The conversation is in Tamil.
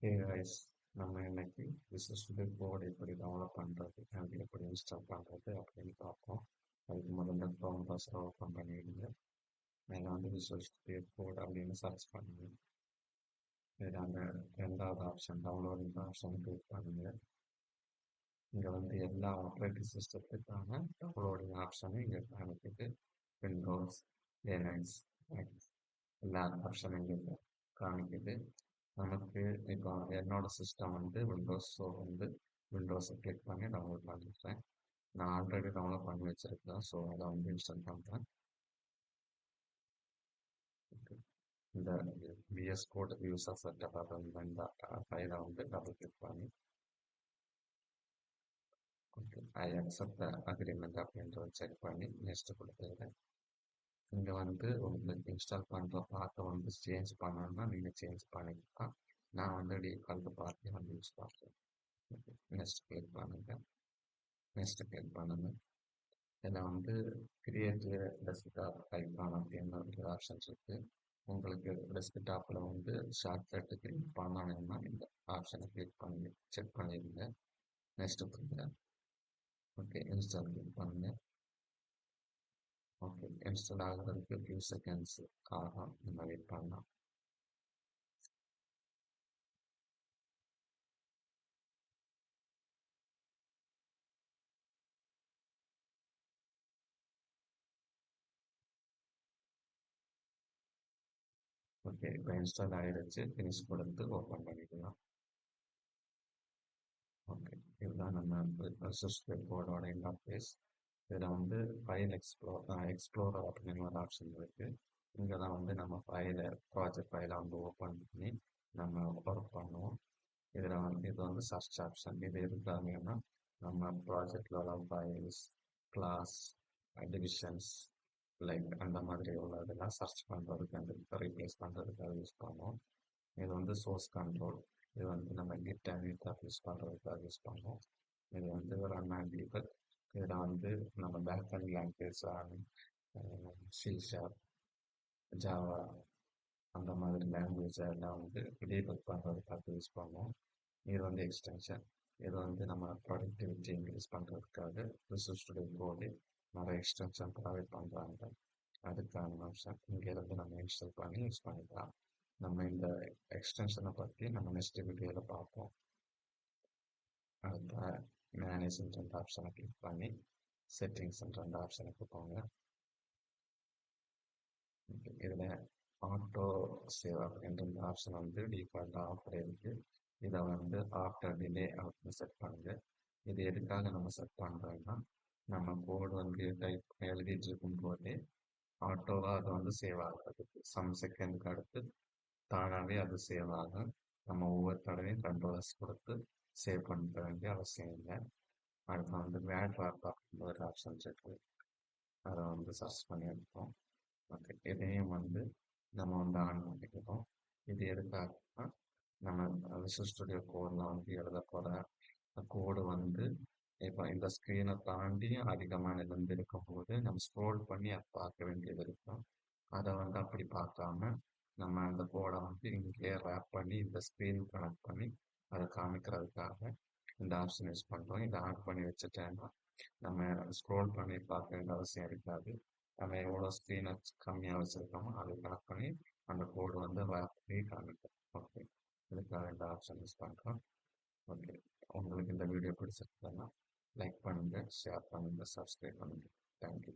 ஹே கைஸ், நம்ம இன்னைக்கு விசுவல் ஸ்டுடியோ கோட் எப்படி டெவலப் பண்ணுறது அது எப்படி இன்ஸ்டால் பண்ணுறது அப்படின்னு பார்ப்போம். அதுக்கு முதல்ல க்ரோம் ப்ரௌசரை ஓப்பன் பண்ணிடுங்க. மேலே வந்து விசுவல் ஸ்டுடியோ கோட் அப்படின்னு சர்ச் பண்ணுங்க. இதில் அந்த ரெண்டாவது ஆப்ஷன் டவுன்லோடிங் ஆப்ஷன் கிளிக் பண்ணுங்க. இங்கே வந்து எல்லா ஆப்ரேட்டிங் சிஸ்டத்துக்கான டவுன்லோடிங் ஆப்ஷனும் இங்கே காமிக்குது. விண்டோஸ், லினக்ஸ், எல்லா ஆப்ஷனும் இங்கே காமிக்குது. நமக்கு இப்போ என்னோட சிஸ்டம் வந்து விண்டோஸ், ஸோ வந்து விண்டோஸை கிளிக் பண்ணி டவுன்லோட் பண்ணிக்கிறேன். நான் ஆல்ரெடி டவுன்லோட் பண்ணி வச்சுருக்கேன், ஸோ அதை வந்து இன்ஸ்டால் பண்ணுறேன். இந்த விஎஸ் கோட் யூசர் செட்டப் அப்படின்ற இந்த ஃபைலை வந்து டபுள் கிளிக் பண்ணி ஓகே ஐ அக்செப்ட் அக்ரிமெண்ட் அப்படின்றத செக் பண்ணி நெக்ஸ்ட் கொடுத்துருக்கேன். இங்கே வந்து உங்களுக்கு இன்ஸ்டால் பண்ணுற பார்ட்டை வந்து சேஞ்ச் பண்ணணும்னா நீங்கள் சேஞ்ச் பண்ணிக்கலாம். நான் வந்து டிஃபால்ட் பார்ட்டி வந்து யூஸ் பண்ணுறேன். நெக்ஸ்ட் கிளிக் பண்ணுங்கள். நெக்ஸ்ட் கிளிக் பண்ணுங்கள். இதில் வந்து கிரியேட் டெஸ்க்டாப் ஐகான் அப்படின்னு ஒரு ஆப்ஷன்ஸ் இருக்குது. உங்களுக்கு டெஸ்க்டாப்பில் வந்து ஷார்ட்கட்டு கிளிக் பண்ணணும்னா இந்த ஆப்ஷனை கிளிக் பண்ணி செக் பண்ணிடுங்க. நெக்ஸ்ட் கொடுங்க. ஓகே இன்ஸ்டால் கிளிக் பண்ணுங்கள். ஓகே இன்ஸ்டால் ஆகிறதுக்கு ஃபியூ செகண்ட்ஸ் ஆகும், நம்ம வெயிட் பண்ணலாம். ஓகே இப்போ இன்ஸ்டால் ஆகிடுச்சு. ஃபினிஷ் கொடுத்து ஓப்பன் பண்ணிக்கலாம். ஓகே இதுதான் நம்ம சிஸ்டம் கோடோட இன்டர்ஃபேஸ். இதில் வந்து ஃபைல் எக்ஸ்ப்ளோரர் அப்படின்னு ஒரு ஆப்ஷன் இருக்குது. இங்கே தான் வந்து நம்ம ப்ராஜெக்ட் ஃபைலை வந்து ஓப்பன் பண்ணி நம்ம ஒர்க் பண்ணுவோம். இதில் வந்து இது வந்து சர்ச் ஆப்ஷன். இது எதுக்காகனா நம்ம ப்ராஜெக்டில் உள்ள ஃபைல்ஸ், கிளாஸ், டிவிஷன்ஸ் லைக் அந்த மாதிரி உள்ளதெல்லாம் சர்ச் பண்ணுறதுக்கு அந்த ரீப்ளேஸ் பண்ணுறதுக்காக யூஸ் பண்ணுவோம். இது வந்து சோர்ஸ் கண்ட்ரோல். இது வந்து நம்ம கிட் அண்ட் கிட்டாப் யூஸ் பண்ணுறதுக்காக யூஸ் பண்ணுவோம். இது வந்து ரன் அண்ட் டீபக். இதில் வந்து நம்ம backend language C sharp, Java அந்த மாதிரி லாங்குவேஜ் எல்லாம் வந்து டீபக் பண்ணுறதுக்காக யூஸ் பண்ணுவோம். இது வந்து எக்ஸ்டென்ஷன். இது வந்து நம்ம ப்ரொடக்டிவிட்டி இன்க்ரீஸ் பண்ணுறதுக்காக விசுவல் ஸ்டுடியோ கோடு நிறைய எக்ஸ்டென்ஷன் ப்ரொவைட் பண்ணுறாங்க. அதுக்கான ஆப்ஷன் இங்கே இருந்து நம்ம இன்ஸ்டால் பண்ணி யூஸ் பண்ணிக்கலாம். நம்ம இந்த எக்ஸ்டென்ஷனை பற்றி நம்ம நெக்ஸ்ட் வீடியோவில் பார்ப்போம். அடுத்த மேனேஜ்மெண்ட் ரெண்டு ஆப்ஷனை கிளிக் பண்ணி செட்டிங்ஸ் ரெண்டு ஆப்ஷனுக்கு போங்க. இதில் ஆட்டோ சேவ் அப்படின்ற இந்த ஆப்ஷன் வந்து டிஃபால்ட்டாக ஆஃப் இருக்கு. இதை வந்து ஆஃப்டர் டிலே அப்படின்னு செட் பண்ணுங்க. இது எதுக்காக நம்ம செட் பண்ணுறோம்னா நம்ம கோடு வந்து டைப் எழுதிட்டு இருக்கும் போதே ஆட்டோவாக அது வந்து சேவ் ஆகிறதுக்கு சம் செகண்டுக்கு அடுத்து தானாகவே அது சேவ் ஆகும். நம்ம ஒவ்வொரு தடவையும் கண்ட்ரோலர்ஸ் கொடுத்து சேவ் பண்ண வேண்டிய அவசியம் இல்லை. அடுத்து வந்து வேட் வார்ப் அப்படின்ற ஒரு ஆப்ஷன் இருக்கு. அதை வந்து சர்ச் பண்ணி எடுப்போம். ஓகே இதையும் வந்து நம்ம வந்து ஆன் பண்ணிக்கிறோம். இது எதுக்காகனா நம்ம விசுவல் ஸ்டுடியோ கோடில் வந்து எழுத போகிற கோடு வந்து இப்போ இந்த ஸ்க்ரீனை தாண்டி அதிகமான இருந்து இருக்கும்போது நம்ம ஸ்க்ரோல் பண்ணி அதை பார்க்க வேண்டியது இருக்கும். அதை வந்து அப்படி பார்க்காம நம்ம அந்த கோடை வந்து இங்கேயே ரேப் பண்ணி இந்த ஸ்க்ரீன் கனெக்ட் பண்ணி அதை காமிக்கிறதுக்காக இந்த ஆப்ஷன் யூஸ் பண்ணுறோம். இதை ஆன் பண்ணி வச்சுட்டேன்னா நம்ம ஸ்க்ரோல் பண்ணி பார்க்க வேண்டிய அவசியம் இருக்காது. நம்ம எவ்வளோ ஸ்க்ரீனை கம்மியாக வச்சுருக்கோமோ அதை கனெக்ட் பண்ணி அந்த கோடு வந்து ரேப் பண்ணி காமிக்கும். ஓகே இதுக்காக இந்த ஆப்ஷன் யூஸ் பண்ணுறோம். ஓகே உங்களுக்கு இந்த வீடியோ பிடிச்சிருந்ததுன்னா லைக் பண்ணுங்கள், ஷேர் பண்ணுங்கள், சப்ஸ்கிரைப் பண்ணுங்கள். தேங்க்யூ.